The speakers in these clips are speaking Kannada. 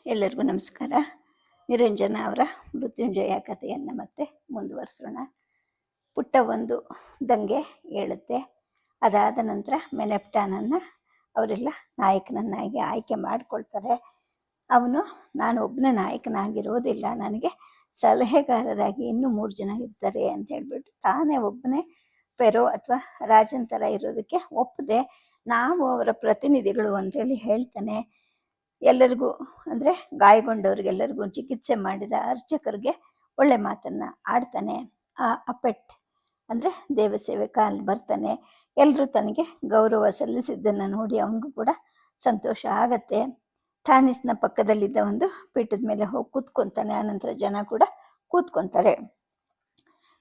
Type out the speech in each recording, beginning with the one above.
ಎಲ್ಲರಿಗೂ ನಮಸ್ಕಾರ. ನಿರಂಜನ ಅವರ ಮೃತ್ಯುಂಜಯ ಕಥೆಯನ್ನು ಮತ್ತೆ ಮುಂದುವರಿಸೋಣ. ಪುಟ್ಟ ಒಂದು ದಂಗೆ ಹೇಳುತ್ತೆ. ಅದಾದ ನಂತರ ಮೆನೆಪ್ಟಾನನ್ನು ಅವರೆಲ್ಲ ನಾಯಕನನ್ನಾಗಿ ಆಯ್ಕೆ ಮಾಡಿಕೊಳ್ತಾರೆ. ಅವನು ನಾನು ಒಬ್ಬನೇ ನಾಯಕನಾಗಿರೋದಿಲ್ಲ, ನನಗೆ ಸಲಹೆಗಾರರಾಗಿ ಇನ್ನೂ 3 ಜನ ಇರ್ತಾರೆ ಅಂತ ಹೇಳ್ಬಿಟ್ಟು ತಾನೇ ಒಬ್ಬನೇ ಪೆರೋ ಅಥವಾ ರಾಜನ್ ಥರ ಇರೋದಕ್ಕೆ ಒಪ್ಪದೆ ನಾವು ಅವರ ಪ್ರತಿನಿಧಿಗಳು ಅಂತೇಳಿ ಹೇಳ್ತಾನೆ. ಎಲ್ಲರಿಗೂ ಅಂದರೆ ಗಾಯಗೊಂಡವ್ರಿಗೆಲ್ಲರಿಗೂ ಚಿಕಿತ್ಸೆ ಮಾಡಿದ ಅರ್ಚಕರಿಗೆ ಒಳ್ಳೆ ಮಾತನ್ನು ಆಡ್ತಾನೆ. ಆ ಅಪೆಟ್ ಅಂದರೆ ದೇವಸೇವಕ ಅಲ್ಲಿ ಬರ್ತಾನೆ. ಎಲ್ಲರೂ ತನಗೆ ಗೌರವ ಸಲ್ಲಿಸಿದ್ದನ್ನು ನೋಡಿ ಅವನಿಗೂ ಕೂಡ ಸಂತೋಷ ಆಗತ್ತೆ. ಥಾನಿಸ್ನ ಪಕ್ಕದಲ್ಲಿದ್ದ ಒಂದು ಪೀಠದ ಮೇಲೆ ಹೋಗಿ ಕೂತ್ಕೊತಾನೆ. ಆನಂತರ ಜನ ಕೂಡ ಕೂತ್ಕೊತಾರೆ.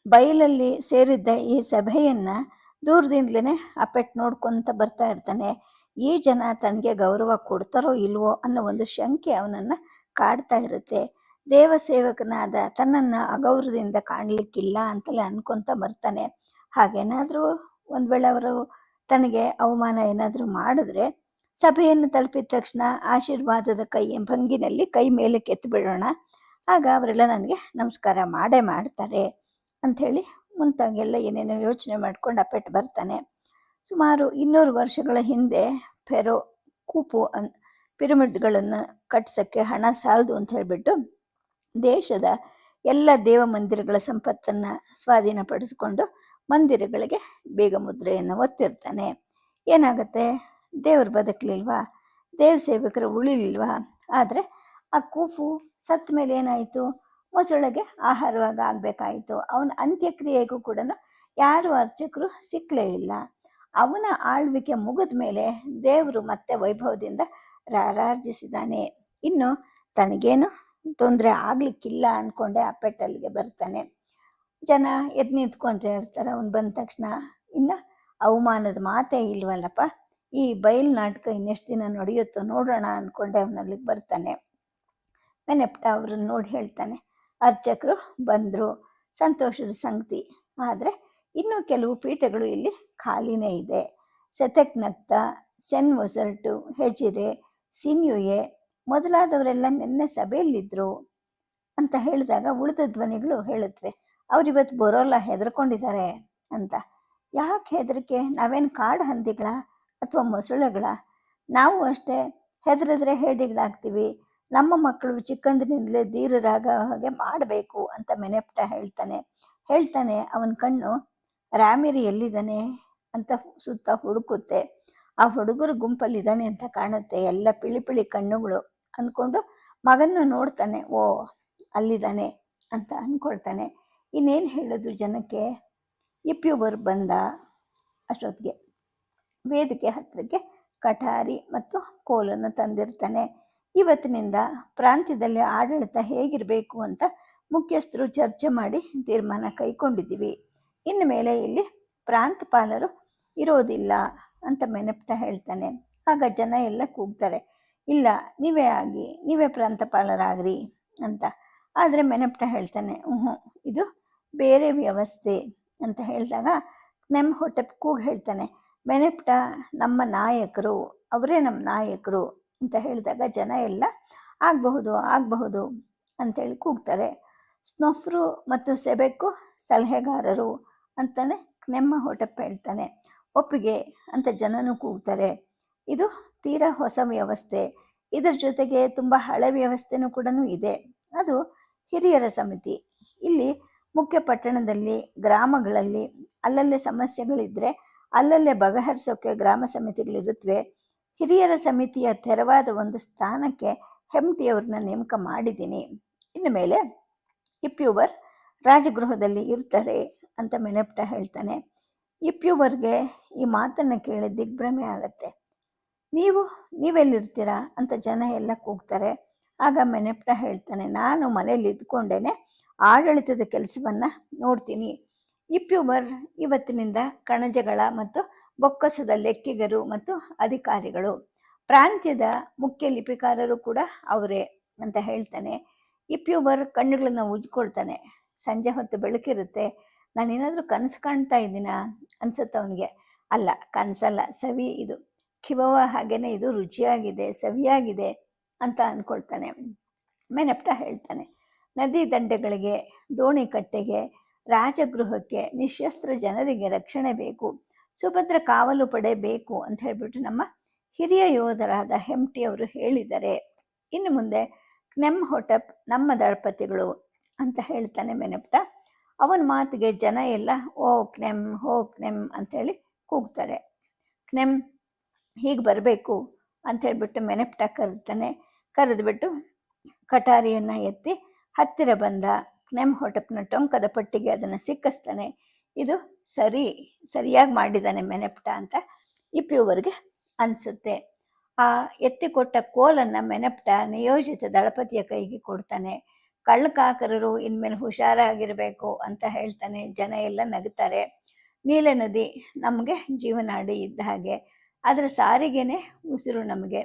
ಬಯಲಲ್ಲಿ ಸೇರಿದ್ದ ಈ ಸಭೆಯನ್ನು ದೂರದಿಂದಲೇ ಅಪೆಟ್ ನೋಡ್ಕೊತ ಬರ್ತಾ ಇರ್ತಾನೆ. ಈ ಜನ ತನಗೆ ಗೌರವ ಕೊಡ್ತಾರೋ ಇಲ್ವೋ ಅನ್ನೋ ಒಂದು ಶಂಕೆ ಅವನನ್ನು ಕಾಡ್ತಾ ಇರುತ್ತೆ. ದೇವಸೇವಕನಾದ ತನ್ನನ್ನು ಅಗೌರವದಿಂದ ಕಾಣಲಿಕ್ಕಿಲ್ಲ ಅಂತಲೇ ಅನ್ಕೊತ ಬರ್ತಾನೆ. ಹಾಗೇನಾದರೂ ಒಂದು ವೇಳೆ ಅವರು ತನಗೆ ಅವಮಾನ ಏನಾದರೂ ಮಾಡಿದ್ರೆ ಸಭೆಯನ್ನು ತಲುಪಿದ ತಕ್ಷಣ ಆಶೀರ್ವಾದದ ಭಂಗಿನಲ್ಲಿ ಕೈ ಮೇಲೆ ಕೆತ್ತಿಬಿಡೋಣ, ಆಗ ಅವರೆಲ್ಲ ನನಗೆ ನಮಸ್ಕಾರ ಮಾಡೇ ಮಾಡ್ತಾರೆ ಅಂಥೇಳಿ ಮುಂತಾಗೆಲ್ಲ ಏನೇನೋ ಯೋಚನೆ ಮಾಡ್ಕೊಂಡು ಅಪೆಟ್ ಬರ್ತಾನೆ. ಸುಮಾರು 200 ವರ್ಷಗಳ ಹಿಂದೆ ಫೆರೋ ಕೂಪು ಪಿರಮಿಡ್ಗಳನ್ನು ಕಟ್ಸೋಕ್ಕೆ ಹಣ ಸಾಲದು ಅಂತ ಹೇಳಿಬಿಟ್ಟು ದೇಶದ ಎಲ್ಲ ದೇವ ಮಂದಿರಗಳ ಸಂಪತ್ತನ್ನು ಸ್ವಾಧೀನಪಡಿಸಿಕೊಂಡು ಮಂದಿರಗಳಿಗೆ ಬೇಗ ಮುದ್ರೆಯನ್ನು ಒತ್ತಿರ್ತಾನೆ. ಏನಾಗುತ್ತೆ, ದೇವರು ಬದುಕಲಿಲ್ವಾ, ದೇವ ಸೇವಕರು ಉಳಿಲಿಲ್ವಾ? ಆದರೆ ಆ ಕೂಫು ಸತ್ತ ಮೇಲೆ ಏನಾಯಿತು, ಮೊಸಳೆಗೆ ಆಹಾರವಾಗಿ ಆಗಬೇಕಾಯಿತು. ಅವನ ಅಂತ್ಯಕ್ರಿಯೆಗೂ ಕೂಡ ಯಾರು ಅರ್ಚಕರು ಸಿಕ್ಕಲೇ ಇಲ್ಲ. ಅವನ ಆಳ್ವಿಕೆ ಮುಗಿದ ಮೇಲೆ ದೇವರು ಮತ್ತೆ ವೈಭವದಿಂದ ರಾರಾರ್ಜಿಸಿದ್ದಾನೆ. ಇನ್ನು ತನಗೇನು ತೊಂದರೆ ಆಗಲಿಕ್ಕಿಲ್ಲ ಅಂದ್ಕೊಂಡೆ ಅಪೆಟ್ಟಲ್ಲಿಗೆ ಬರ್ತಾನೆ. ಜನ ಎದ್ದು ನಿಂತ್ಕೊಂತ ಇರ್ತಾರೆ. ಅವನು ಬಂದ ತಕ್ಷಣ ಇನ್ನು ಅವಮಾನದ ಮಾತೇ ಇಲ್ವಲ್ಲಪ್ಪ, ಈ ಬಯಲು ನಾಟಕ ಇನ್ನೆಷ್ಟು ದಿನ ನಡೆಯುತ್ತೋ ನೋಡೋಣ ಅಂದ್ಕೊಂಡೆ ಅವನಲ್ಲಿಗೆ ಬರ್ತಾನೆ. ಮೆನೆಪ್ಟ ಅವ್ರನ್ನ ನೋಡಿ ಹೇಳ್ತಾನೆ, ಅರ್ಚಕರು ಬಂದರು, ಸಂತೋಷದ ಸಂಗತಿ. ಆದರೆ ಇನ್ನೂ ಕೆಲವು ಪೀಠಗಳು ಇಲ್ಲಿ ಖಾಲಿನೇ ಇದೆ. ಸೆತೆಕ್ನಕ್ತ, ಸೆನ್ ಮೊಸರ್ಟು, ಹೆಜಿರೆ, ಸಿನ್ಯುಯೆ ಮೊದಲಾದವರೆಲ್ಲ ನಿನ್ನೆ ಸಭೆಯಲ್ಲಿದ್ದರು ಅಂತ ಹೇಳಿದಾಗ ಉಳಿದ ಧ್ವನಿಗಳು ಹೇಳುತ್ತವೆ, ಅವರಿವತ್ತು ಬರೋಲ್ಲ, ಹೆದರ್ಕೊಂಡಿದ್ದಾರೆ ಅಂತ. ಯಾಕೆ ಹೆದರಿಕೆ? ನಾವೇನು ಕಾಡು ಹಂದಿಗಳ ಅಥವಾ ಮೊಸಳೆಗಳ? ನಾವು ಅಷ್ಟೇ, ಹೆದರಿದ್ರೆ ಹೇಡಿಗಳಾಗ್ತೀವಿ. ನಮ್ಮ ಮಕ್ಕಳು ಚಿಕ್ಕಂದಿನಿಂದಲೇ ಧೀರರಾಗ ಹಾಗೆ ಮಾಡಬೇಕು ಅಂತ ಮೆನೆಪ್ಟ ಹೇಳ್ತಾನೆ. ಅವನ ಕಣ್ಣು ರಾಮಿರಿ ಎಲ್ಲಿದ್ದಾನೆ ಅಂತ ಸುತ್ತ ಹುಡುಕುತ್ತೆ. ಆ ಹುಡುಗರು ಗುಂಪಲ್ಲಿದ್ದಾನೆ ಅಂತ ಕಾಣುತ್ತೆ. ಎಲ್ಲ ಪಿಳಿ ಕಣ್ಣುಗಳು ಅಂದ್ಕೊಂಡು ಮಗನ ನೋಡ್ತಾನೆ. ಓ, ಅಲ್ಲಿದ್ದಾನೆ ಅಂತ ಅಂದ್ಕೊಳ್ತಾನೆ. ಇನ್ನೇನು ಹೇಳೋದು ಜನಕ್ಕೆ? ಇಪ್ಯೂಬರ್ ಬಂದ. ಅಷ್ಟೊತ್ತಿಗೆ ವೇದಿಕೆ ಹತ್ತಿರಕ್ಕೆ ಕಠಾರಿ ಮತ್ತು ಕೋಲನ್ನು ತಂದಿರ್ತಾನೆ. ಇವತ್ತಿನಿಂದ ಪ್ರಾಂತ್ಯದಲ್ಲಿ ಆಡಳಿತ ಹೇಗಿರಬೇಕು ಅಂತ ಮುಖ್ಯಸ್ಥರು ಚರ್ಚೆ ಮಾಡಿ ತೀರ್ಮಾನ ಕೈಗೊಂಡಿದ್ದೀವಿ. ಇನ್ನು ಮೇಲೆ ಇಲ್ಲಿ ಪ್ರಾಂತಪಾಲರು ಇರೋದಿಲ್ಲ ಅಂತ ಮೆನೆಪ್ಟ ಹೇಳ್ತಾನೆ. ಆಗ ಜನ ಎಲ್ಲ ಕೂಗ್ತಾರೆ, ಇಲ್ಲ, ನೀವೇ ಆಗಿ, ನೀವೇ ಪ್ರಾಂತಪಾಲರಾಗ್ರಿ ಅಂತ. ಆದರೆ ಮೆನೆಪ್ಟ ಹೇಳ್ತಾನೆ, ಇದು ಬೇರೆ ವ್ಯವಸ್ಥೆ ಅಂತ ಹೇಳಿದಾಗ ನೆಮ್ಹೊಟೆಪ್ ಕೂಗಿ ಹೇಳ್ತಾನೆ, ಮೆನೆಪ್ಟ ನಮ್ಮ ನಾಯಕರು, ಅವರೇ ನಮ್ಮ ನಾಯಕರು ಅಂತ ಹೇಳಿದಾಗ ಜನ ಎಲ್ಲ ಆಗಬಹುದು ಅಂತೇಳಿ ಕೂಗ್ತಾರೆ. ಸ್ನೊಫ್ರು ಮತ್ತು ಸೆಬೆಕ್ಕು ಸಲಹೆಗಾರರು ಅಂತಾನೆ ನೆಮ್ಹೊಟೆಪ್ ಹೇಳ್ತಾನೆ. ಒಪ್ಪಿಗೆ ಅಂತ ಜನನೂ ಕೂಗ್ತಾರೆ. ಇದು ತೀರಾ ಹೊಸ ವ್ಯವಸ್ಥೆ. ಇದರ ಜೊತೆಗೆ ತುಂಬ ಹಳೆ ವ್ಯವಸ್ಥೆನೂ ಕೂಡ ಇದೆ. ಅದು ಹಿರಿಯರ ಸಮಿತಿ. ಇಲ್ಲಿ ಮುಖ್ಯ ಪಟ್ಟಣದಲ್ಲಿ, ಗ್ರಾಮಗಳಲ್ಲಿ ಅಲ್ಲಲ್ಲೇ ಸಮಸ್ಯೆಗಳಿದ್ದರೆ ಅಲ್ಲಲ್ಲೇ ಬಗೆಹರಿಸೋಕ್ಕೆ ಗ್ರಾಮ ಸಮಿತಿಗಳಿರುತ್ತವೆ. ಹಿರಿಯರ ಸಮಿತಿಯ ತೆರವಾದ ಒಂದು ಸ್ಥಾನಕ್ಕೆ ಹೆಮ್ಟಿಯವ್ರನ್ನ ನೇಮಕ ಮಾಡಿದ್ದೀನಿ. ಇನ್ನು ಮೇಲೆ ಇಪ್ಯೂಬರ್ ರಾಜಗೃಹದಲ್ಲಿ ಇರ್ತಾರೆ ಅಂತ ಮೆನೆಪ್ಟ ಹೇಳ್ತಾನೆ. ಇಪ್ಯೂಬರ್ಗೆ ಈ ಮಾತನ್ನು ಕೇಳಿ ದಿಗ್ಭ್ರಮೆ ಆಗತ್ತೆ. ನೀವೆಲ್ಲಿರ್ತೀರಾ ಅಂತ ಜನ ಎಲ್ಲ ಕೂಗ್ತಾರೆ. ಆಗ ಮೆನೆಪ್ಟ ಹೇಳ್ತಾನೆ, ನಾನು ಮನೇಲಿ ಇದ್ಕೊಂಡೇನೆ ಆಡಳಿತದ ಕೆಲಸವನ್ನು ನೋಡ್ತೀನಿ. ಇಪ್ಯೂಬರ್ ಇವತ್ತಿನಿಂದ ಕಣಜಗಳ ಮತ್ತು ಬೊಕ್ಕಸದ ಲೆಕ್ಕಿಗರು ಮತ್ತು ಅಧಿಕಾರಿಗಳು. ಪ್ರಾಂತ್ಯದ ಮುಖ್ಯ ಲಿಪಿಕಾರರು ಕೂಡ ಅವರೇ ಅಂತ ಹೇಳ್ತಾನೆ. ಇಪ್ಯೂಬರ್ ಕಣ್ಣುಗಳನ್ನು ಉಜ್ಕೊಳ್ತಾನೆ. ಸಂಜೆ ಹೊತ್ತು ಬೆಳಕಿರುತ್ತೆ. ನಾನೇನಾದರೂ ಕನಸು ಕಾಣ್ತಾ ಇದ್ದೀನಾ ಅನ್ಸುತ್ತೆ ಅವನಿಗೆ. ಅಲ್ಲ, ಕನಸಲ್ಲ, ಸವಿ ಇದು. ಕಿವವ ಹಾಗೇನೆ ಇದು ರುಚಿಯಾಗಿದೆ, ಸವಿಯಾಗಿದೆ ಅಂತ ಅಂದ್ಕೊಳ್ತಾನೆ. ಮೆನಪ್ಟ ಹೇಳ್ತಾನೆ, ನದಿ ದಂಡೆಗಳಿಗೆ, ದೋಣಿ ಕಟ್ಟೆಗೆ, ರಾಜಗೃಹಕ್ಕೆ ನಿಶಸ್ತ್ರ ಜನರಿಗೆ ರಕ್ಷಣೆ ಬೇಕು, ಸುಭದ್ರ ಕಾವಲು ಪಡೆ ಬೇಕು ಅಂತ ಹೇಳ್ಬಿಟ್ಟು ನಮ್ಮ ಹಿರಿಯ ಯೋಧರಾದ ಹೆಂಪ್ಟಿ ಅವರು ಹೇಳಿದ್ದಾರೆ. ಇನ್ನು ಮುಂದೆ ಕ್ನೆಮ್ಹೊಟೆಪ್ ನಮ್ಮ ದಳಪತಿಗಳು ಅಂತ ಹೇಳ್ತಾನೆ ಮೆನಪ್ಟ. ಅವನ ಮಾತಿಗೆ ಜನ ಎಲ್ಲ ಓ ಕ್ನೆಮ್, ಹೋ ಕ್ನೆಮ್ ಅಂಥೇಳಿ ಕೂಗ್ತಾರೆ. ಕ್ನೆಮ್ ಹೀಗೆ ಬರಬೇಕು ಅಂತ ಹೇಳ್ಬಿಟ್ಟು ಮೆನಪ್ಟ ಕರೆದ್ಬಿಟ್ಟು ಕಟಾರಿಯನ್ನು ಎತ್ತಿ ಹತ್ತಿರ ಬಂದ ಕ್ನೆಮ್ಹೊಟೆಪ್ನ ಟೊಂಕದ ಪಟ್ಟಿಗೆ ಅದನ್ನು ಸಿಕ್ಕಿಸ್ತಾನೆ. ಇದು ಸರಿಯಾಗಿ ಮಾಡಿದ್ದಾನೆ ಮೆನಪ್ಟ ಅಂತ ಇಪ್ಪಿಯವರಿಗೆ ಅನಿಸುತ್ತೆ. ಆ ಎತ್ತಿಕೊಟ್ಟ ಕೋಲನ್ನು ಮೆನಪ್ಟ ನಿಯೋಜಿತ ದಳಪತಿಯ ಕೈಗೆ ಕೊಡ್ತಾನೆ. ಕಳ್ಳಕಾಕರರು ಇನ್ಮೇಲೆ ಹುಷಾರಾಗಿರಬೇಕು ಅಂತ ಹೇಳ್ತಾನೆ. ಜನ ಎಲ್ಲ ನಗುತ್ತಾರೆ. ನೀಲ ನದಿ ನಮಗೆ ಜೀವನಾಡಿ ಇದ್ದ ಹಾಗೆ, ಅದರ ಸಾರಿಗೆನೇ ಉಸಿರು ನಮಗೆ.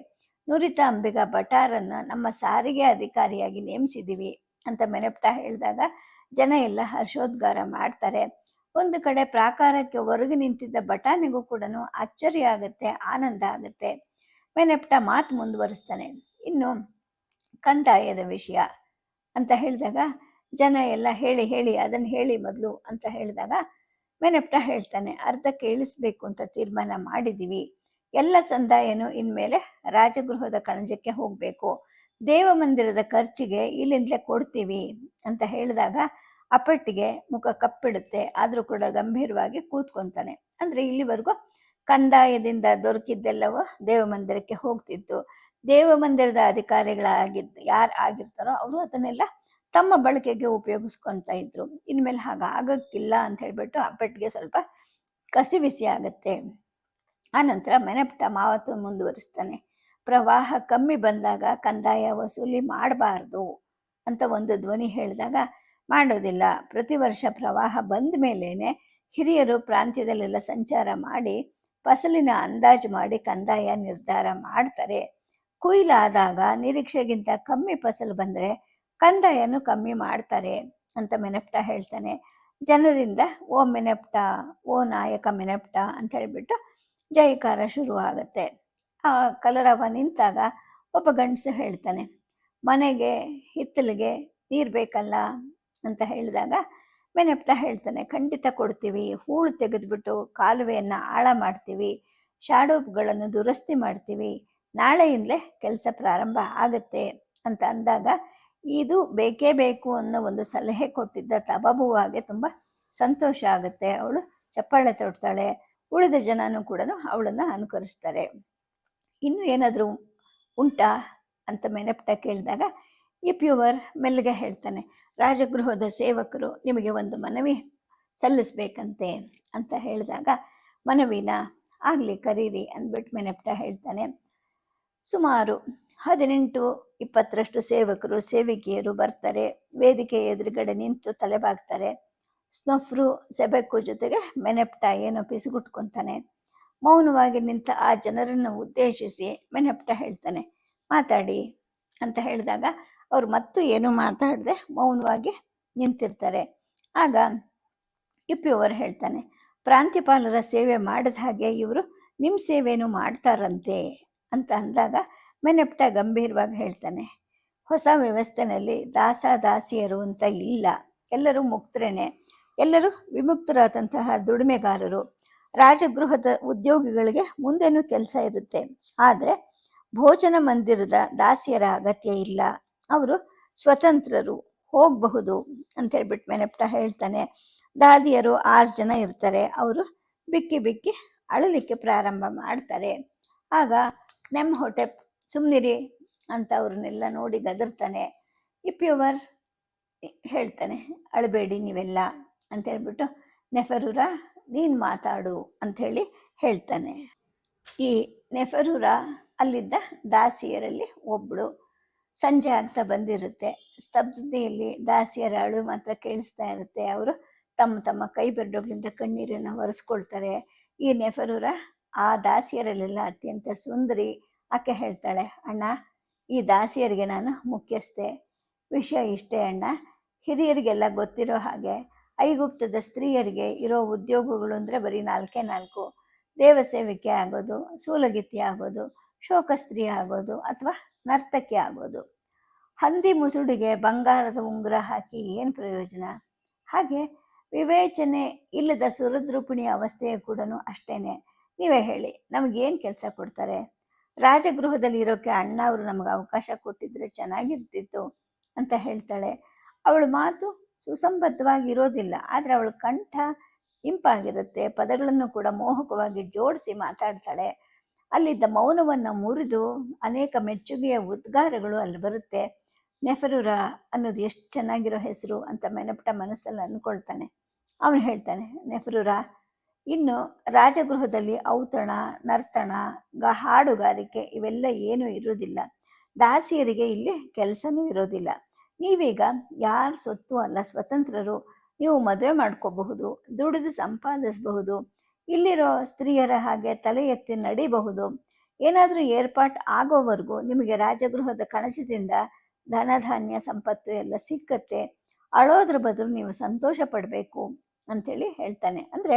ನುರಿತ ಅಂಬಿಗ ಭಟಾರನ್ನು ನಮ್ಮ ಸಾರಿಗೆ ಅಧಿಕಾರಿಯಾಗಿ ನೇಮಿಸಿದ್ದೀವಿ ಅಂತ ಮೆನಪ್ಟ ಹೇಳಿದಾಗ ಜನ ಎಲ್ಲ ಹರ್ಷೋದ್ಗಾರ ಮಾಡ್ತಾರೆ. ಒಂದು ಕಡೆ ಪ್ರಾಕಾರಕ್ಕೆ ಹೊರಗೆ ನಿಂತಿದ್ದ ಭಟಾನಿಗೂ ಕೂಡ ಅಚ್ಚರಿ ಆಗುತ್ತೆ, ಆನಂದ ಆಗುತ್ತೆ. ಮೆನಪ್ಟ ಮಾತು ಮುಂದುವರಿಸ್ತಾನೆ. ಇನ್ನು ಕಂದಾಯದ ವಿಷಯ ಅಂತ ಹೇಳಿದಾಗ ಜನ ಎಲ್ಲ ಹೇಳಿ ಅದನ್ನು ಹೇಳಿ ಮೊದಲು ಅಂತ ಹೇಳಿದಾಗ ಮೆನಪ್ಟ ಹೇಳ್ತಾನೆ, ಅರ್ಧಕ್ಕೆ ಇಳಿಸ್ಬೇಕು ಅಂತ ತೀರ್ಮಾನ ಮಾಡಿದ್ದೀವಿ. ಎಲ್ಲ ಸಂದಾಯನೂ ಇನ್ಮೇಲೆ ರಾಜಗೃಹದ ಕಣಜಕ್ಕೆ ಹೋಗಬೇಕು. ದೇವ ಮಂದಿರದ ಖರ್ಚಿಗೆ ಇಲ್ಲಿಂದಲೇ ಕೊಡ್ತೀವಿ ಅಂತ ಹೇಳಿದಾಗ ಅಪ್ಪಟ್ಟಿಗೆ ಮುಖ ಕಪ್ಪಿಡುತ್ತೆ. ಆದರೂ ಕೂಡ ಗಂಭೀರವಾಗಿ ಕೂತ್ಕೊತಾನೆ. ಅಂದರೆ ಇಲ್ಲಿವರೆಗೂ ಕಂದಾಯದಿಂದ ದೊರಕಿದ್ದೆಲ್ಲವೂ ದೇವ ಮಂದಿರಕ್ಕೆ ಹೋಗ್ತಿತ್ತು. ದೇವ ಮಂದಿರದ ಯಾರು ಆಗಿರ್ತಾರೋ ಅವರು ಅದನ್ನೆಲ್ಲ ತಮ್ಮ ಬಳಕೆಗೆ ಉಪಯೋಗಿಸ್ಕೊತಾ ಇದ್ರು. ಇನ್ಮೇಲೆ ಹಾಗಾಗಕ್ಕಿಲ್ಲ ಅಂತ ಹೇಳ್ಬಿಟ್ಟು ಅಪ್ಪಟ್ಟಿಗೆ ಸ್ವಲ್ಪ ಕಸಿವಿಸಿ ಆಗುತ್ತೆ. ಆನಂತರ ಮೆನಪ್ಟ ಮಾವತ್ತು ಮುಂದುವರಿಸ್ತಾನೆ. ಪ್ರವಾಹ ಕಮ್ಮಿ ಬಂದಾಗ ಕಂದಾಯ ವಸೂಲಿ ಮಾಡಬಾರ್ದು ಅಂತ ಒಂದು ಧ್ವನಿ ಹೇಳಿದಾಗ ಮಾಡೋದಿಲ್ಲ. ಪ್ರತಿ ವರ್ಷ ಪ್ರವಾಹ ಬಂದ ಮೇಲೇ ಹಿರಿಯರು ಪ್ರಾಂತ್ಯದಲ್ಲೆಲ್ಲ ಸಂಚಾರ ಮಾಡಿ ಫಸಲಿನ ಅಂದಾಜು ಮಾಡಿ ಕಂದಾಯ ನಿರ್ಧಾರ ಮಾಡ್ತಾರೆ. ಕೊಯ್ಲಾದಾಗ ನಿರೀಕ್ಷೆಗಿಂತ ಕಮ್ಮಿ ಫಸಲು ಬಂದರೆ ಕಂದಾಯನೂ ಕಮ್ಮಿ ಮಾಡ್ತಾರೆ ಅಂತ ಮೆನಪ್ಟ ಹೇಳ್ತಾನೆ. ಜನರಿಂದ ಓ ಮೆನಪ್ಟ, ಓ ನಾಯಕ ಮೆನಪ್ಟ ಅಂತ ಹೇಳಿಬಿಟ್ಟು ಜಯಕಾರ ಶುರುವಾಗುತ್ತೆ. ಆ ಕಲರವ ನಿಂತಾಗ ಒಬ್ಬ ಗಂಡಸು ಹೇಳ್ತಾನೆ, ಮನೆಗೆ ಹಿತ್ತಲಿಗೆ ನೀರು ಬೇಕಲ್ಲ ಅಂತ ಹೇಳಿದಾಗ ಮೆನಪ್ಟ ಹೇಳ್ತಾನೆ, ಖಂಡಿತ ಕೊಡ್ತೀವಿ. ಹೂಳು ತೆಗೆದುಬಿಟ್ಟು ಕಾಲುವೆಯನ್ನು ಆಳ ಮಾಡ್ತೀವಿ, ಶಾಡೋಪ್ಗಳನ್ನು ದುರಸ್ತಿ ಮಾಡ್ತೀವಿ, ನಾಳೆಯಿಂದಲೇ ಕೆಲಸ ಪ್ರಾರಂಭ ಆಗುತ್ತೆ ಅಂತ ಅಂದಾಗ ಇದು ಬೇಕೇ ಬೇಕು ಅನ್ನೋ ಒಂದು ಸಲಹೆ ಕೊಟ್ಟಿದ್ದ ತಬಾಬುವಾಗೆ ತುಂಬ ಸಂತೋಷ ಆಗುತ್ತೆ. ಅವಳು ಚಪ್ಪಾಳೆ ತೊಡ್ತಾಳೆ. ಉಳಿದ ಜನನೂ ಕೂಡ ಅವಳನ್ನು ಅನುಕರಿಸ್ತಾರೆ. ಇನ್ನೂ ಏನಾದರೂ ಉಂಟಾ ಅಂತ ಮೆನಪ್ಟ ಕೇಳಿದಾಗ ಇಪ್ಯುವರ್ ಮೆಲ್ಲಗೆ ಹೇಳ್ತಾನೆ, ರಾಜಗೃಹದ ಸೇವಕರು ನಿಮಗೆ ಒಂದು ಮನವಿ ಸಲ್ಲಿಸ್ಬೇಕಂತೆ ಅಂತ ಹೇಳಿದಾಗ ಮನವಿನ ಆಗಲಿ ಕರೀರಿ ಅಂದ್ಬಿಟ್ಟು ಮೆನಪ್ಟ ಹೇಳ್ತಾನೆ. ಸುಮಾರು 18-20 ಸೇವಕರು ಸೇವಿಕೆಯರು ಬರ್ತಾರೆ. ವೇದಿಕೆ ಎದುರುಗಡೆ ನಿಂತು ತಲೆಬಾಗ್ತಾರೆ. ಸ್ನೊಫ್ರು ಸೆಬೆಕ್ಕು ಜೊತೆಗೆ ಮೆನಪ್ಟ ಏನೋ ಪಿಸುಗುಟ್ಕೊತಾನೆ. ಮೌನವಾಗಿ ನಿಂತ ಆ ಜನರನ್ನು ಉದ್ದೇಶಿಸಿ ಮೆನಪ್ಟ ಹೇಳ್ತಾನೆ, ಮಾತಾಡಿ ಅಂತ ಹೇಳಿದಾಗ ಅವ್ರು ಮತ್ತು ಏನೂ ಮಾತಾಡದೆ ಮೌನವಾಗಿ ನಿಂತಿರ್ತಾರೆ. ಆಗ ಇಪ್ಪಿಯವರು ಹೇಳ್ತಾನೆ, ಪ್ರಾಂತ್ಯಪಾಲರ ಸೇವೆ ಮಾಡಿದ ಹಾಗೆ ಇವರು ನಿಮ್ಮ ಸೇವೆನೂ ಮಾಡ್ತಾರಂತೆ ಅಂತ ಅಂದಾಗ ಮೆನಪ್ಟ ಗಂಭೀರವಾಗಿ ಹೇಳ್ತಾನೆ, ಹೊಸ ವ್ಯವಸ್ಥೆಯಲ್ಲಿ ದಾಸಿಯರು ಅಂತ ಇಲ್ಲ, ಎಲ್ಲರೂ ಮುಕ್ತರೇನೆ, ಎಲ್ಲರೂ ವಿಮುಕ್ತರಾದಂತಹ ದುಡಿಮೆಗಾರರು. ರಾಜಗೃಹದ ಉದ್ಯೋಗಿಗಳಿಗೆ ಮುಂದೇನೂ ಕೆಲಸ ಇರುತ್ತೆ, ಆದರೆ ಭೋಜನ ಮಂದಿರದ ದಾಸಿಯರ ಅಗತ್ಯ ಇಲ್ಲ, ಅವರು ಸ್ವತಂತ್ರರು, ಹೋಗಬಹುದು ಅಂತ ಹೇಳ್ಬಿಟ್ಟು ಮೆನಪ್ಟ ಹೇಳ್ತಾನೆ. ದಾದಿಯರು 6 ಜನ ಇರ್ತಾರೆ. ಅವರು ಬಿಕ್ಕಿ ಬಿಕ್ಕಿ ಅಳಲಿಕ್ಕೆ ಪ್ರಾರಂಭ ಮಾಡ್ತಾರೆ. ಆಗ ಕ್ನೆಮ್ಹೊಟೆಪ್ ಸುಮ್ಮನಿರಿ ಅಂತ ಅವ್ರನ್ನೆಲ್ಲ ನೋಡಿ ಗದರ್ತಾನೆ. ಇಪ್ಯುವರ್ ಹೇಳ್ತಾನೆ, ಅಳಬೇಡಿ ನೀವೆಲ್ಲ ಅಂತ ಹೇಳ್ಬಿಟ್ಟು, ನೆಫರುರ ನೀನು ಮಾತಾಡು ಅಂಥೇಳಿ ಹೇಳ್ತಾನೆ. ಈ ನೆಫರುರ ಅಲ್ಲಿದ್ದ ದಾಸಿಯರಲ್ಲಿ ಒಬ್ಬಳು. ಸಂಜೆ ಆಗ್ತಾ ಬಂದಿರುತ್ತೆ. ಸ್ತಬ್ಧತೆಯಲ್ಲಿ ದಾಸಿಯರ ಅಳು ಮಾತ್ರ ಕೇಳಿಸ್ತಾ ಇರುತ್ತೆ. ಅವರು ತಮ್ಮ ತಮ್ಮ ಕೈ ಬೆರಳುಗಳಿಂದ ಕಣ್ಣೀರನ್ನು ಒರೆಸ್ಕೊಳ್ತಾರೆ. ಈ ನೆಫರುರ ಆ ದಾಸಿಯರಲ್ಲೆಲ್ಲ ಅತ್ಯಂತ ಸುಂದರಿ. ಆಕೆ ಹೇಳ್ತಾಳೆ, ಅಣ್ಣ, ಈ ದಾಸಿಯರಿಗೆ ನಾನು ಮುಖ್ಯಸ್ಥೆ. ವಿಷಯ ಇಷ್ಟೇ ಅಣ್ಣ, ಹಿರಿಯರಿಗೆಲ್ಲ ಗೊತ್ತಿರೋ ಹಾಗೆ ಐಗುಪ್ತದ ಸ್ತ್ರೀಯರಿಗೆ ಇರೋ ಉದ್ಯೋಗಗಳು ಅಂದರೆ ಬರೀ 4 ದೇವಸೇವಿಕೆ ಆಗೋದು, ಸೂಲಗಿತ್ತಿ ಆಗೋದು, ಶೋಕಸ್ತ್ರೀ ಆಗೋದು ಅಥವಾ ನರ್ತಕಿ ಆಗೋದು. ಹಂದಿ ಮುಸುಡಿಗೆ ಬಂಗಾರದ ಉಂಗುರ ಹಾಕಿ ಏನು ಪ್ರಯೋಜನ? ಹಾಗೆ ವಿವೇಚನೆ ಇಲ್ಲದ ಸುರದ್ರೂಪಿಣಿ ಅವಸ್ಥೆಯ ಕೂಡ ಅಷ್ಟೇನೆ. ನೀವೇ ಹೇಳಿ, ನಮಗೇನು ಕೆಲಸ ಕೊಡ್ತಾರೆ? ರಾಜಗೃಹದಲ್ಲಿ ಇರೋಕ್ಕೆ ಅಣ್ಣ ಅವರು ನಮಗೆ ಅವಕಾಶ ಕೊಟ್ಟಿದ್ರೆ ಚೆನ್ನಾಗಿರ್ತಿತ್ತು ಅಂತ ಹೇಳ್ತಾಳೆ. ಅವಳ ಮಾತು ಸುಸಂಬದ್ಧವಾಗಿ ಇರೋದಿಲ್ಲ, ಆದರೆ ಅವಳ ಕಂಠ ಇಂಪಾಗಿರುತ್ತೆ. ಪದಗಳನ್ನು ಕೂಡ ಮೋಹಕವಾಗಿ ಜೋಡಿಸಿ ಮಾತಾಡ್ತಾಳೆ. ಅಲ್ಲಿದ್ದ ಮೌನವನ್ನು ಮುರಿದು ಅನೇಕ ಮೆಚ್ಚುಗೆಯ ಉದ್ಗಾರಗಳು ಅಲ್ಲಿ ಬರುತ್ತೆ. ನೆಫರುರ ಅನ್ನೋದು ಎಷ್ಟು ಚೆನ್ನಾಗಿರೋ ಹೆಸರು ಅಂತ ಮೆನಪಟ ಮನಸ್ಸಲ್ಲಿ ಅಂದ್ಕೊಳ್ತಾನೆ. ಅವನು ಹೇಳ್ತಾನೆ, ನೆಫರುರ, ಇನ್ನು ರಾಜಗೃಹದಲ್ಲಿ ಔತಣ, ನರ್ತನ, ಹಾಡುಗಾರಿಕೆ ಇವೆಲ್ಲ ಏನೂ ಇರೋದಿಲ್ಲ. ದಾಸಿಯರಿಗೆ ಇಲ್ಲಿ ಕೆಲಸನೂ ಇರೋದಿಲ್ಲ. ನೀವೀಗ ಯಾರ ಸೊತ್ತು ಅಲ್ಲ, ಸ್ವತಂತ್ರರು. ನೀವು ಮದುವೆ ಮಾಡ್ಕೋಬಹುದು, ದುಡಿದು ಸಂಪಾದಿಸಬಹುದು, ಇಲ್ಲಿರೋ ಸ್ತ್ರೀಯರ ಹಾಗೆ ತಲೆ ಎತ್ತಿ ನಡಿಬಹುದು. ಏನಾದರೂ ಏರ್ಪಾಟ್ ಆಗೋವರೆಗೂ ನಿಮಗೆ ರಾಜಗೃಹದ ಕಣಜದಿಂದ ಧನಧಾನ್ಯ ಸಂಪತ್ತು ಎಲ್ಲ ಸಿಕ್ಕತ್ತೆ. ಅಳೋದ್ರ ಬದಲು ನೀವು ಸಂತೋಷ ಪಡಬೇಕು ಅಂಥೇಳಿ ಹೇಳ್ತಾನೆ. ಅಂದರೆ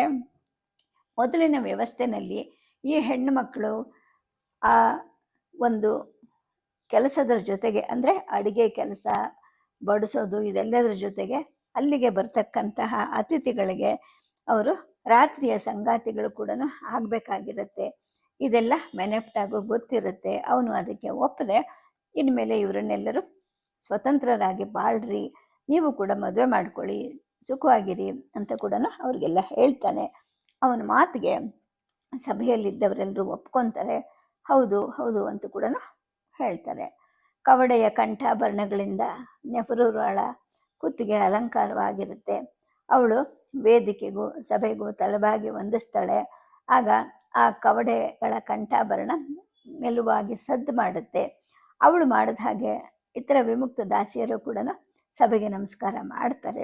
ಮೊದಲಿನ ವ್ಯವಸ್ಥೆಯಲ್ಲಿ ಈ ಹೆಣ್ಣು ಮಕ್ಕಳು ಆ ಒಂದು ಕೆಲಸದ ಜೊತೆಗೆ, ಅಂದರೆ ಅಡುಗೆ ಕೆಲಸ, ಬಡಿಸೋದು, ಇದೆಲ್ಲದರ ಜೊತೆಗೆ ಅಲ್ಲಿಗೆ ಬರ್ತಕ್ಕಂತಹ ಅತಿಥಿಗಳಿಗೆ ಅವರು ರಾತ್ರಿಯ ಸಂಗಾತಿಗಳು ಕೂಡ ಆಗಬೇಕಾಗಿರುತ್ತೆ. ಇದೆಲ್ಲ ಮೆನೆಪ್ಟಾಗೋ ಗೊತ್ತಿರುತ್ತೆ. ಅವನು ಅದಕ್ಕೆ ಒಪ್ಪದೆ, ಇನ್ಮೇಲೆ ಇವರನ್ನೆಲ್ಲರೂ ಸ್ವತಂತ್ರರಾಗಿ ಬಾಳ್ರಿ, ನೀವು ಕೂಡ ಮದುವೆ ಮಾಡ್ಕೊಳ್ಳಿ, ಸುಖವಾಗಿರಿ ಅಂತ ಕೂಡ ಅವ್ರಿಗೆಲ್ಲ ಹೇಳ್ತಾನೆ. ಅವನ ಮಾತಿಗೆ ಸಭೆಯಲ್ಲಿದ್ದವರೆಲ್ಲರೂ ಒಪ್ಕೊತಾರೆ. ಹೌದು ಹೌದು ಅಂತ ಕೂಡ ಹೇಳ್ತಾರೆ. ಕವಡೆಯ ಕಂಠಾಭರಣಗಳಿಂದ ನೆಫರುರಳ ಕುತ್ತಿಗೆ ಅಲಂಕಾರವಾಗಿರುತ್ತೆ. ಅವಳು ವೇದಿಕೆಗೂ ಸಭೆಗೂ ತಲೆಬಾಗಿ ವಂದಿಸ್ತಾಳೆ. ಆಗ ಆ ಕವಡೆಗಳ ಕಂಠಾಭರಣ ಮೆಲುವಾಗಿ ಸದ್ದು ಮಾಡುತ್ತೆ. ಅವಳು ಮಾಡಿದ ಹಾಗೆ ಇತರ ವಿಮುಕ್ತ ದಾಸಿಯರು ಕೂಡ ಸಭೆಗೆ ನಮಸ್ಕಾರ ಮಾಡ್ತಾರೆ.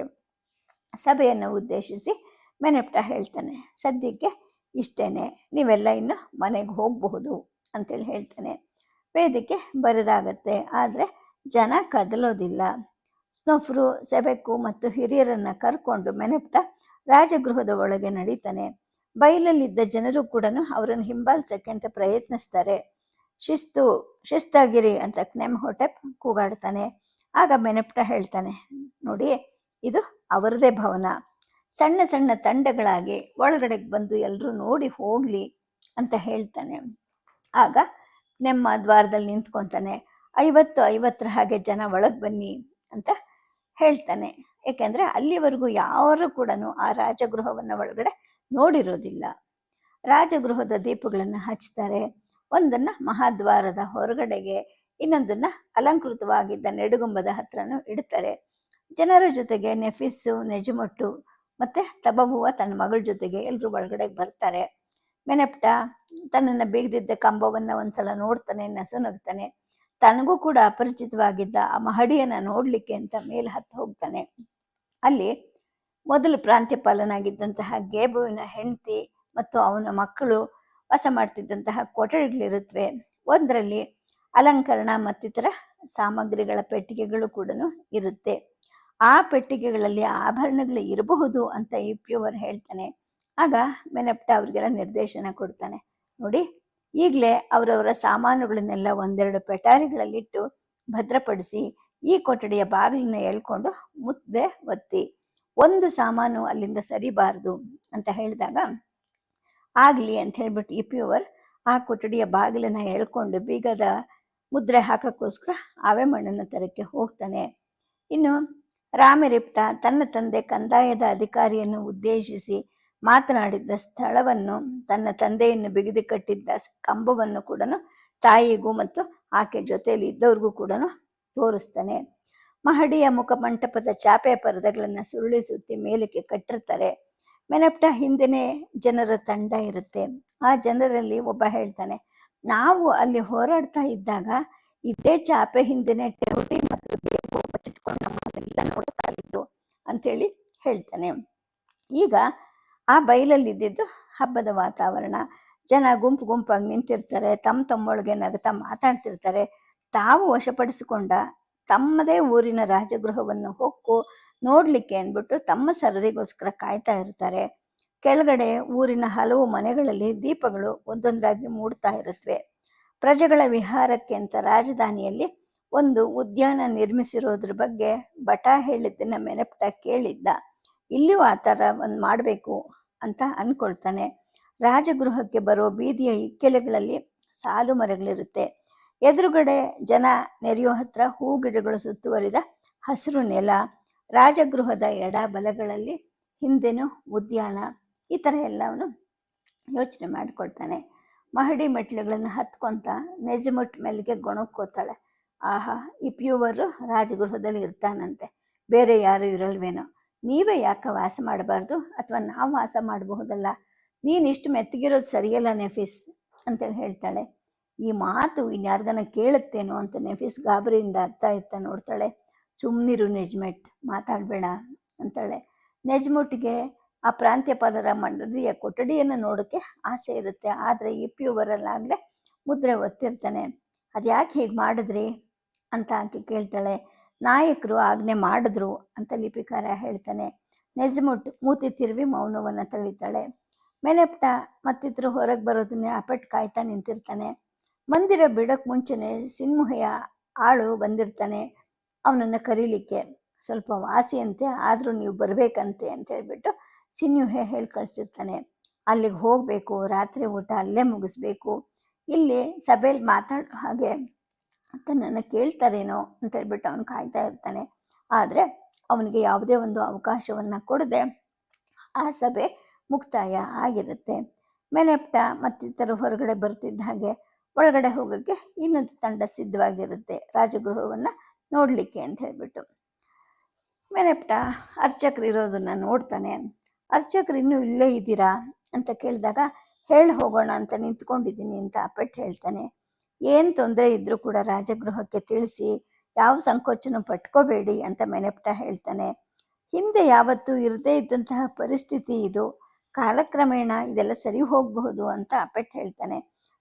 ಸಭೆಯನ್ನು ಉದ್ದೇಶಿಸಿ ಮೆನೆಪ್ಟ ಹೇಳ್ತಾನೆ, ಸದ್ಯಕ್ಕೆ ಇಷ್ಟೇನೆ, ನೀವೆಲ್ಲ ಇನ್ನು ಮನೆಗೆ ಹೋಗಬಹುದು ಅಂತೇಳಿ ಹೇಳ್ತಾನೆ. ವೇದಿಕೆ ಬರಿದಾಗತ್ತೆ, ಆದರೆ ಜನ ಕದಲೋದಿಲ್ಲ. ಸ್ನೊಫ್ರು, ಸೆಬೆಕು ಮತ್ತು ಹಿರಿಯರನ್ನು ಕರ್ಕೊಂಡು ಮೆನೆಪ್ಟ ರಾಜಗೃಹದ ಒಳಗೆ ನಡೀತಾನೆ. ಬಯಲಲ್ಲಿದ್ದ ಜನರು ಕೂಡ ಅವರನ್ನು ಹಿಂಬಾಲಿಸೋಕ್ಕೆ ಅಂತ ಪ್ರಯತ್ನಿಸ್ತಾರೆ. ಶಿಸ್ತಾಗಿರಿ ಅಂತ ಕ್ನೆಮ್ಹೊಟೆಪ್ ಕೂಗಾಡ್ತಾನೆ. ಆಗ ಮೆನೆಪ್ಟ ಹೇಳ್ತಾನೆ, ನೋಡಿ, ಇದು ಅವರದೇ ಭವನ, ಸಣ್ಣ ಸಣ್ಣ ತಂಡಗಳಾಗಿ ಒಳಗಡೆಗೆ ಬಂದು ಎಲ್ಲರೂ ನೋಡಿ ಹೋಗಲಿ ಅಂತ ಹೇಳ್ತಾನೆ. ಆಗ ಕ್ನೆಮ್ಮ ದ್ವಾರದಲ್ಲಿ ನಿಂತ್ಕೊತಾನೆ. 50 ಹಾಗೆ ಜನ ಒಳಗೆ ಬನ್ನಿ ಅಂತ ಹೇಳ್ತಾನೆ. ಏಕೆಂದರೆ ಅಲ್ಲಿವರೆಗೂ ಯಾರು ಕೂಡ ಆ ರಾಜಗೃಹವನ್ನು ಒಳಗಡೆ ನೋಡಿರೋದಿಲ್ಲ. ರಾಜಗೃಹದ ದೀಪಗಳನ್ನು ಹಚ್ತಾರೆ. ಒಂದನ್ನು ಮಹಾದ್ವಾರದ ಹೊರಗಡೆಗೆ, ಇನ್ನೊಂದನ್ನು ಅಲಂಕೃತವಾಗಿದ್ದ ನೆಡುಗುಂಬದ ಹತ್ರನೂ ಇಡ್ತಾರೆ. ಜನರ ಜೊತೆಗೆ ನೆಫಿಸ್ಸು, ನೆಜಮೊಟ್ಟು ಮತ್ತು ತಬಬುವ ತನ್ನ ಮಗಳ ಜೊತೆಗೆ ಎಲ್ಲರೂ ಒಳಗಡೆಗೆ ಬರ್ತಾರೆ. ಮೆನೆಪ್ಟ ತನ್ನನ್ನು ಬಿಗಿದಿದ್ದ ಕಂಬವನ್ನು ಒಂದ್ಸಲ ನೋಡ್ತಾನೆ, ನಸುನಗ್ತಾನೆ. ತನಗೂ ಕೂಡ ಅಪರಿಚಿತವಾಗಿದ್ದ ಆ ಮಹಡಿಯನ್ನು ನೋಡಲಿಕ್ಕೆ ಅಂತ ಮೇಲೆ ಹತ್ತು ಹೋಗ್ತಾನೆ. ಅಲ್ಲಿ ಮೊದಲು ಪ್ರಾಂತ್ಯಪಾಲನಾಗಿದ್ದಂತಹ ಗೇಬುವಿನ ಹೆಂಡತಿ ಮತ್ತು ಅವನ ಮಕ್ಕಳು ವಾಸ ಮಾಡ್ತಿದ್ದಂತಹ ಕೊಠಡಿಗಳಿರುತ್ತವೆ. ಒಂದರಲ್ಲಿ ಅಲಂಕರಣ ಮತ್ತಿತರ ಸಾಮಗ್ರಿಗಳ ಪೆಟ್ಟಿಗೆಗಳು ಕೂಡ ಇರುತ್ತೆ. ಆ ಪೆಟ್ಟಿಗೆಗಳಲ್ಲಿ ಆಭರಣಗಳು ಇರಬಹುದು ಅಂತ ಇಪ್ಯೂವರ್ ಹೇಳ್ತಾನೆ. ಆಗ ಮೆನೆಪ್ಟ ಅವ್ರಿಗೆಲ್ಲ ನಿರ್ದೇಶನ ಕೊಡ್ತಾನೆ. ನೋಡಿ, ಈಗಲೇ ಅವರವರ ಸಾಮಾನುಗಳನ್ನೆಲ್ಲ ಒಂದೆರಡು ಪೆಟಾರಿಗಳಲ್ಲಿಟ್ಟು ಭದ್ರಪಡಿಸಿ ಈ ಕೊಠಡಿಯ ಬಾಗಿಲನ್ನ ಎಳ್ಕೊಂಡು ಮುದ್ದೆ ಒತ್ತಿ, ಒಂದು ಸಾಮಾನು ಅಲ್ಲಿಂದ ಸರಿಬಾರ್ದು ಅಂತ ಹೇಳಿದಾಗ ಆಗಲಿ ಅಂತ ಹೇಳ್ಬಿಟ್ಟು ಇಪ್ಯೂವರ್ ಆ ಕೊಠಡಿಯ ಬಾಗಿಲನ್ನು ಎಳ್ಕೊಂಡು ಬೀಗದ ಮುದ್ರೆ ಹಾಕೋಕ್ಕೋಸ್ಕರ ಆವೆ ಮಣ್ಣನ್ನು ತರಕ್ಕೆ ಹೋಗ್ತಾನೆ. ಇನ್ನು ರಾಮೆರಿಪ್ಟ ತನ್ನ ತಂದೆ ಕಂದಾಯದ ಅಧಿಕಾರಿಯನ್ನು ಉದ್ದೇಶಿಸಿ ಮಾತನಾಡಿದ್ದ ಸ್ಥಳವನ್ನು, ತನ್ನ ತಂದೆಯನ್ನು ಬಿಗಿದು ಕಟ್ಟಿದ್ದ ಕಂಬವನ್ನು ಕೂಡ ತಾಯಿಗೂ ಮತ್ತು ಆಕೆ ಜೊತೆಯಲ್ಲಿ ಇದ್ದವ್ರಿಗೂ ಕೂಡ ತೋರಿಸ್ತಾನೆ. ಮಹಡಿಯ ಮುಖಮಂಟಪದ ಚಾಪೆಯ ಪರದೆಗಳನ್ನು ಸುರುಳಿ ಸುತ್ತಿ ಮೇಲಕ್ಕೆ ಕಟ್ಟಿರ್ತಾರೆ. ಮೆನೆಪ್ಟ ಹಿಂದೆನೇ ಜನರ ತಂಡ ಇರುತ್ತೆ. ಆ ಜನರಲ್ಲಿ ಒಬ್ಬ ಹೇಳ್ತಾನೆ, ನಾವು ಅಲ್ಲಿ ಹೋರಾಡ್ತಾ ಇದ್ದಾಗ ಇದೇ ಚಾಪೆ ಹಿಂದೆನೇ ಟೆಹುಟಿ ಮತ್ತು ದೇವು ಬಚ್ಚಿಟ್ಕೊಂಡು ನಮ್ಮನ್ನೆಲ್ಲ ನೋಡ್ತಾ ಇದ್ರು ಅಂಥೇಳಿ ಹೇಳ್ತಾನೆ. ಈಗ ಆ ಬಯಲಲ್ಲಿದ್ದಿದ್ದು ಹಬ್ಬದ ವಾತಾವರಣ. ಜನ ಗುಂಪು ಗುಂಪಾಗಿ ನಿಂತಿರ್ತಾರೆ, ತಮ್ಮೊಳಗೆ ನಗುತ್ತಾ ಮಾತಾಡ್ತಿರ್ತಾರೆ. ತಾವು ವಶಪಡಿಸಿಕೊಂಡ ತಮ್ಮದೇ ಊರಿನ ರಾಜಗೃಹವನ್ನು ಹೊಕ್ಕು ನೋಡಲಿಕ್ಕೆ ಅಂದ್ಬಿಟ್ಟು ತಮ್ಮ ಸರದಿಗೋಸ್ಕರ ಕಾಯ್ತಾ ಇರ್ತಾರೆ. ಕೆಳಗಡೆ ಊರಿನ ಹಲವು ಮನೆಗಳಲ್ಲಿ ದೀಪಗಳು ಒಂದೊಂದಾಗಿ ಮೂಡ್ತಾ ಇರುತ್ತವೆ. ಪ್ರಜೆಗಳ ವಿಹಾರಕ್ಕೆ ಅಂತ ರಾಜಧಾನಿಯಲ್ಲಿ ಒಂದು ಉದ್ಯಾನ ನಿರ್ಮಿಸಿರೋದ್ರ ಬಗ್ಗೆ ಬಟ ಹೇಳಿದ್ದನ್ನ ಮೆನಪ್ಟ ಕೇಳಿದ್ದ. ಇಲ್ಲಿಯೂ ಆ ಥರ ಒಂದು ಮಾಡಬೇಕು ಅಂತ ಅಂದ್ಕೊಳ್ತಾನೆ. ರಾಜಗೃಹಕ್ಕೆ ಬರೋ ಬೀದಿಯ ಇಕ್ಕೆಲೆಗಳಲ್ಲಿ ಸಾಲು ಮರಗಳಿರುತ್ತೆ. ಎದುರುಗಡೆ ಜನ ನೆರೆಯೋ ಹತ್ರ ಹೂ ಗಿಡಗಳು ಸುತ್ತುವರಿದ ಹಸಿರು ನೆಲ, ರಾಜಗೃಹದ ಎಡ ಬಲಗಳಲ್ಲಿ ಹಿಂದೆನೂ ಉದ್ಯಾನ. ಈ ಥರ ಎಲ್ಲವನ್ನು ಯೋಚನೆ ಮಾಡ್ಕೊಳ್ತಾನೆ. ಮಹಡಿ ಮೆಟ್ಲುಗಳನ್ನು ಹತ್ಕೊಂತ ನೆಜಮುಟ್ ಮೆಲ್ಗೆ ಗೊಣಕ್ಕೋತಾಳೆ. ಆಹಾ, ಈ ಪ್ಯೂವರು ರಾಜಗೃಹದಲ್ಲಿ ಇರ್ತಾನಂತೆ, ಬೇರೆ ಯಾರು ಇರಲ್ವೇನೋ. ನೀವೇ ಯಾಕೆ ವಾಸ ಮಾಡಬಾರ್ದು? ಅಥವಾ ನಾವು ವಾಸ ಮಾಡಬಹುದಲ್ಲ? ನೀನಿಷ್ಟು ಮೆತ್ತಗಿರೋದು ಸರಿಯಲ್ಲ ನೆಫಿಸ್ ಅಂತೇಳಿ ಹೇಳ್ತಾಳೆ. ಈ ಮಾತು ಇನ್ಯಾರ್ಗನ ಕೇಳುತ್ತೇನೋ ಅಂತ ನೆಫಿಸ್ ಗಾಬರಿಯಿಂದ ಅರ್ಥ ನೋಡ್ತಾಳೆ. ಸುಮ್ಮನಿರು ನೆಜ್ಮೆಟ್, ಮಾತಾಡಬೇಡ ಅಂತಾಳೆ. ನೆಜ್ಮುಟ್ಗೆ ಆ ಪ್ರಾಂತ್ಯಪಾಲರ ಮಂಡಳಿಯ ಕೊಠಡಿಯನ್ನು ನೋಡೋಕ್ಕೆ ಆಸೆ ಇರುತ್ತೆ. ಆದರೆ ಈ ಪ್ಯೂವರಲ್ಲಾಗಲೇ ಮುದ್ರೆ ಒತ್ತಿರ್ತಾನೆ. ಅದ್ಯಾಕೆ ಹೀಗೆ ಮಾಡಿದ್ರಿ ಅಂತ ಆಕೆ ಕೇಳ್ತಾಳೆ. ನಾಯಕರು ಆಜ್ಞೆ ಮಾಡಿದ್ರು ಅಂತ ಲಿಪಿಕಾರ ಹೇಳ್ತಾನೆ. ನೆಜ್ಮುಟ್ ಮೂತಿ ತಿರುವಿ ಮೌನವನ್ನು ತಳಿತಾಳೆ. ಮೆನೆಪ್ಟ ಮತ್ತಿತರು ಹೊರಗೆ ಬರೋದನ್ನೇ ಅಪೆಟ್ ಕಾಯ್ತಾ ನಿಂತಿರ್ತಾನೆ. ಮಂದಿರ ಬಿಡೋಕ್ಕೆ ಮುಂಚೆನೆ ಸಿನ್ಮುಹೆಯ ಆಳು ಬಂದಿರ್ತಾನೆ ಅವನನ್ನು ಕರೀಲಿಕ್ಕೆ. ಸ್ವಲ್ಪ ವಾಸಿಯಂತೆ, ಆದರೂ ನೀವು ಬರಬೇಕಂತೆ ಅಂತ ಹೇಳ್ಬಿಟ್ಟು ಸಿನ್ಯುಹೆ ಹೇಳಿ ಕಳಿಸಿರ್ತಾನೆ. ಅಲ್ಲಿಗೆ ಹೋಗಬೇಕು, ರಾತ್ರಿ ಊಟ ಅಲ್ಲೇ ಮುಗಿಸ್ಬೇಕು, ಇಲ್ಲಿ ಸಭೆಯಲ್ಲಿ ಮಾತಾಡೋ ಹಾಗೆ ಅಂತ ನನ್ನ ಕೇಳ್ತಾರೇನೋ ಅಂತ ಹೇಳ್ಬಿಟ್ಟು ಅವನು ಕಾಯ್ತಾ ಇರ್ತಾನೆ. ಆದರೆ ಅವನಿಗೆ ಯಾವುದೇ ಒಂದು ಅವಕಾಶವನ್ನು ಕೊಡದೆ ಆ ಸಭೆ ಮುಕ್ತಾಯ ಆಗಿರುತ್ತೆ. ಮೆನೆಪ್ಟ ಮತ್ತಿತರು ಹೊರಗಡೆ ಬರ್ತಿದ್ದ ಹಾಗೆ ಒಳಗಡೆ ಹೋಗೋಕ್ಕೆ ಇನ್ನೊಂದು ತಂಡ ಸಿದ್ಧವಾಗಿರುತ್ತೆ ರಾಜಗೃಹವನ್ನು ನೋಡಲಿಕ್ಕೆ ಅಂತ ಹೇಳ್ಬಿಟ್ಟು. ಮೆನೆಪ್ಟ ಅರ್ಚಕರು ಇರೋದನ್ನು ನೋಡ್ತಾನೆ. ಅರ್ಚಕರು ಇನ್ನೂ ಇಲ್ಲೇ ಇದ್ದೀರಾ ಅಂತ ಕೇಳಿದಾಗ ಹೇಳಿ ಹೋಗೋಣ ಅಂತ ನಿಂತ್ಕೊಂಡಿದ್ದೀನಿ ಅಂತ ಅಪೆಟ್ ಹೇಳ್ತಾನೆ. ಏನು ತೊಂದರೆ ಇದ್ದರೂ ಕೂಡ ರಾಜಗೃಹಕ್ಕೆ ತಿಳಿಸಿ, ಯಾವ ಸಂಕೋಚನೂ ಪಟ್ಕೋಬೇಡಿ ಅಂತ ಮೆನೆಪ್ಟ ಹೇಳ್ತಾನೆ. ಹಿಂದೆ ಯಾವತ್ತೂ ಇರದೇ ಇದ್ದಂತಹ ಪರಿಸ್ಥಿತಿ ಇದು, ಕಾಲಕ್ರಮೇಣ ಇದೆಲ್ಲ ಸರಿ ಹೋಗಬಹುದು ಅಂತ ಅಪೆಟ್ ಹೇಳ್ತಾನೆ.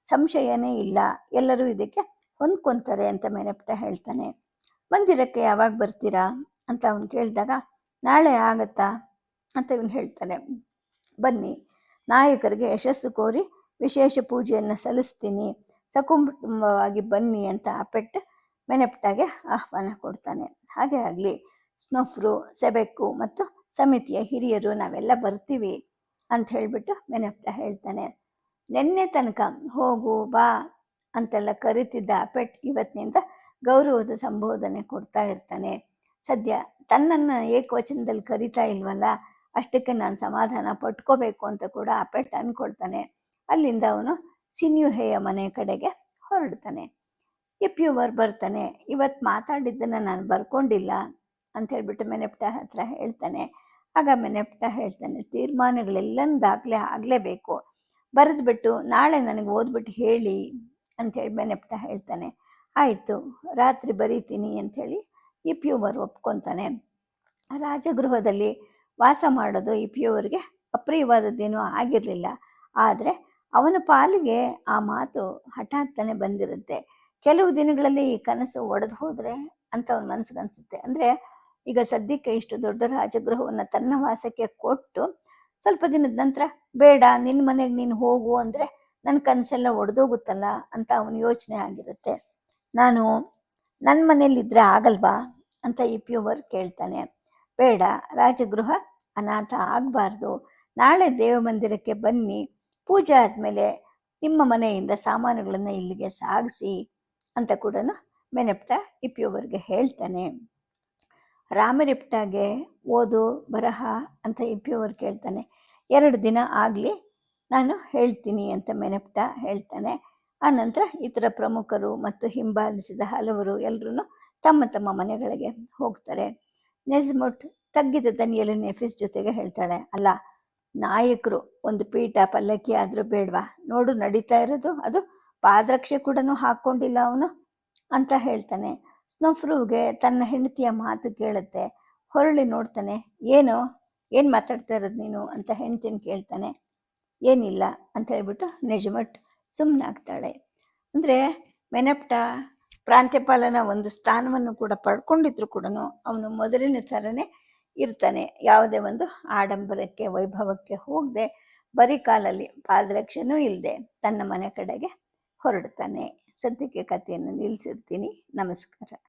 ಸಂಶಯನೇ ಇಲ್ಲ, ಎಲ್ಲರೂ ಇದಕ್ಕೆ ಹೊಂದ್ಕೊತಾರೆ ಅಂತ ಮೆನೆಪ್ಟ ಹೇಳ್ತಾನೆ. ಮಂದಿರಕ್ಕೆ ಯಾವಾಗ ಬರ್ತೀರಾ ಅಂತ ಅವನು ಕೇಳಿದಾಗ ನಾಳೆ ಆಗತ್ತಾ ಅಂತ ಇವನು ಹೇಳ್ತಾನೆ. ಬನ್ನಿ, ನಾಯಕರಿಗೆ ಯಶಸ್ಸು ಕೋರಿ ವಿಶೇಷ ಪೂಜೆಯನ್ನು ಸಲ್ಲಿಸ್ತೀನಿ, ಸಕುಟುಂಬವಾಗಿ ಬನ್ನಿ ಅಂತ ಅಪೆಟ್ ಮೆನೆಪ್ಟಾಗೆ ಆಹ್ವಾನ ಕೊಡ್ತಾನೆ. ಹಾಗೆ ಆಗಲಿ, ಸ್ನೊಫ್ರು, ಸೆಬೆಕ್ಕು ಮತ್ತು ಸಮಿತಿಯ ಹಿರಿಯರು ನಾವೆಲ್ಲ ಬರ್ತೀವಿ ಅಂತ ಹೇಳಿಬಿಟ್ಟು ಮೆನೆಪ್ಟ ಹೇಳ್ತಾನೆ. ನಿನ್ನೆ ತನಕ ಹೋಗು ಬಾ ಅಂತೆಲ್ಲ ಕರೀತಿದ್ದ ಅಪೆಟ್ ಇವತ್ತಿನಿಂದ ಗೌರವದ ಸಂಬೋಧನೆ ಕೊಡ್ತಾ ಇರ್ತಾನೆ. ಸದ್ಯ ತನ್ನನ್ನು ಏಕವಚನದಲ್ಲಿ ಕರೀತಾ ಇಲ್ವಲ್ಲ, ಅಷ್ಟಕ್ಕೆ ನಾನು ಸಮಾಧಾನ ಪಟ್ಕೋಬೇಕು ಅಂತ ಕೂಡ ಅಪೆಟ್ ಅಂದ್ಕೊಳ್ತಾನೆ. ಅಲ್ಲಿಂದ ಅವನು ಸಿನ್ಯುಹೆಯ ಮನೆ ಕಡೆಗೆ ಹೊರಡ್ತಾನೆ. ಇಪ್ಯೂವರ್ ಬರ್ತಾನೆ. ಇವತ್ತು ಮಾತಾಡಿದ್ದನ್ನು ನಾನು ಬರ್ಕೊಂಡಿಲ್ಲ ಅಂತ ಹೇಳ್ಬಿಟ್ಟು ಮೆನೆಪ್ಟ ಹತ್ರ ಹೇಳ್ತಾನೆ. ಆಗ ಮೆನೆಪ್ಟ ಹೇಳ್ತಾನೆ, ತೀರ್ಮಾನಗಳೆಲ್ಲನೂ ದಾಖಲೆ ಆಗಲೇಬೇಕು, ಬರೆದ್ಬಿಟ್ಟು ನಾಳೆ ನನಗೆ ಓದ್ಬಿಟ್ಟು ಹೇಳಿ ಅಂಥೇಳಿ ಮೆನೆಪ್ಟ ಹೇಳ್ತಾನೆ. ಆಯಿತು, ರಾತ್ರಿ ಬರೀತೀನಿ ಅಂಥೇಳಿ ಇಪ್ಯೂವರ್ ಒಪ್ಕೊತಾನೆ. ರಾಜಗೃಹದಲ್ಲಿ ವಾಸ ಮಾಡೋದು ಇಪ್ಯೂವರ್ಗೆ ಅಪ್ರಿಯವಾದದ್ದೇನೂ ಆಗಿರಲಿಲ್ಲ. ಆದರೆ ಅವನ ಪಾಲಿಗೆ ಆ ಮಾತು ಹಠಾತ್ತನೆ ಬಂದಿರುತ್ತೆ. ಕೆಲವು ದಿನಗಳಲ್ಲಿ ಈ ಕನಸು ಒಡೆದು ಹೋದರೆ ಅಂತ ಅವನ ಮನಸ್ಸಿಗೆ ಅನಿಸುತ್ತೆ. ಅಂದರೆ ಈಗ ಸದ್ಯಕ್ಕೆ ಇಷ್ಟು ದೊಡ್ಡ ರಾಜಗೃಹವನ್ನು ತನ್ನ ವಾಸಕ್ಕೆ ಕೊಟ್ಟು ಸ್ವಲ್ಪ ದಿನದ ನಂತರ ಬೇಡ, ನಿನ್ನ ಮನೆಗೆ ನೀನು ಹೋಗು ಅಂದರೆ ನನ್ನ ಕನಸೆಲ್ಲ ಒಡೆದೋಗುತ್ತಲ್ಲ ಅಂತ ಅವನ ಯೋಚನೆ ಆಗಿರುತ್ತೆ. ನಾನು ನನ್ನ ಮನೇಲಿದ್ದರೆ ಆಗಲ್ವಾ ಅಂತ ಇಪ್ಯೂವರ್ ಕೇಳ್ತಾನೆ. ಬೇಡ, ರಾಜಗೃಹ ಅನಾಥ ಆಗಬಾರ್ದು, ನಾಳೆ ದೇವಮಂದಿರಕ್ಕೆ ಬನ್ನಿ, ಪೂಜೆ ಆದಮೇಲೆ ನಿಮ್ಮ ಮನೆಯಿಂದ ಸಾಮಾನುಗಳನ್ನು ಇಲ್ಲಿಗೆ ಸಾಗಿಸಿ ಅಂತ ಕೂಡ ಮೆನೆಪ್ಟ ಇಪ್ಯೂವರ್ಗೆ ಹೇಳ್ತಾನೆ. ರಾಮರಿಪ್ಟಾಗೆ ಓದು ಬರಹ ಅಂತ ಇಪ್ಯೂವರ್ ಕೇಳ್ತಾನೆ. 2 ದಿನ ಆಗಲಿ, ನಾನು ಹೇಳ್ತೀನಿ ಅಂತ ಮೆನೆಪ್ಟ ಹೇಳ್ತಾನೆ. ಆನಂತರ ಇತರ ಪ್ರಮುಖರು ಮತ್ತು ಹಿಂಬಾಲಿಸಿದ ಹಲವರು ಎಲ್ಲರೂ ತಮ್ಮ ತಮ್ಮ ಮನೆಗಳಿಗೆ ಹೋಗ್ತಾರೆ. ನೆಜ್ಮುಟ್ ತಗ್ಗಿದ ದನಿಯಲ್ಲಿ ನೆಫಿಸ್ ಜೊತೆಗೆ ಹೇಳ್ತಾಳೆ, ಅಲ್ಲ, ನಾಯಕರು ಒಂದು ಪೀಠ ಪಲ್ಲಕ್ಕಿ ಆದರೂ ಬೇಡವಾ? ನೋಡು ನಡೀತಾ ಇರೋದು, ಅದು ಪಾದರಕ್ಷೆ ಕೂಡ ಹಾಕ್ಕೊಂಡಿಲ್ಲ ಅವನು ಅಂತ ಹೇಳ್ತಾನೆ. ಸ್ನೊಫ್ರೂಗೆ ತನ್ನ ಹೆಂಡತಿಯ ಮಾತು ಕೇಳುತ್ತೆ. ಹೊರಳಿ ನೋಡ್ತಾನೆ. ಏನು ಮಾತಾಡ್ತಾ ಇರೋದು ನೀನು ಅಂತ ಹೆಂಡ್ತಿನ ಕೇಳ್ತಾನೆ. ಏನಿಲ್ಲ ಅಂತ ಹೇಳ್ಬಿಟ್ಟು ನೆಜ್ಮುಟ್ ಸುಮ್ಮನಾಗ್ತಾಳೆ. ಅಂದರೆ ಮೆನೆಪ್ಟ ಪ್ರಾಂತ್ಯಪಾಲನ ಒಂದು ಸ್ಥಾನವನ್ನು ಕೂಡ ಪಡ್ಕೊಂಡಿದ್ರು ಕೂಡ ಅವನು ಮೊದಲಿನ ಥರನೇ ಇರ್ತಾನೆ. ಯಾವುದೇ ಒಂದು ಆಡಂಬರಕ್ಕೆ ವೈಭವಕ್ಕೆ ಹೋಗದೆ ಬರೀ ಕಾಲಲ್ಲಿ ಪಾದರಕ್ಷೆನೂ ಇಲ್ಲದೆ ತನ್ನ ಮನೆ ಕಡೆಗೆ ಹೊರಡ್ತಾನೆ. ಸದ್ಯಕ್ಕೆ ಕಥೆಯನ್ನು ನಿಲ್ಲಿಸಿರ್ತೀನಿ. ನಮಸ್ಕಾರ.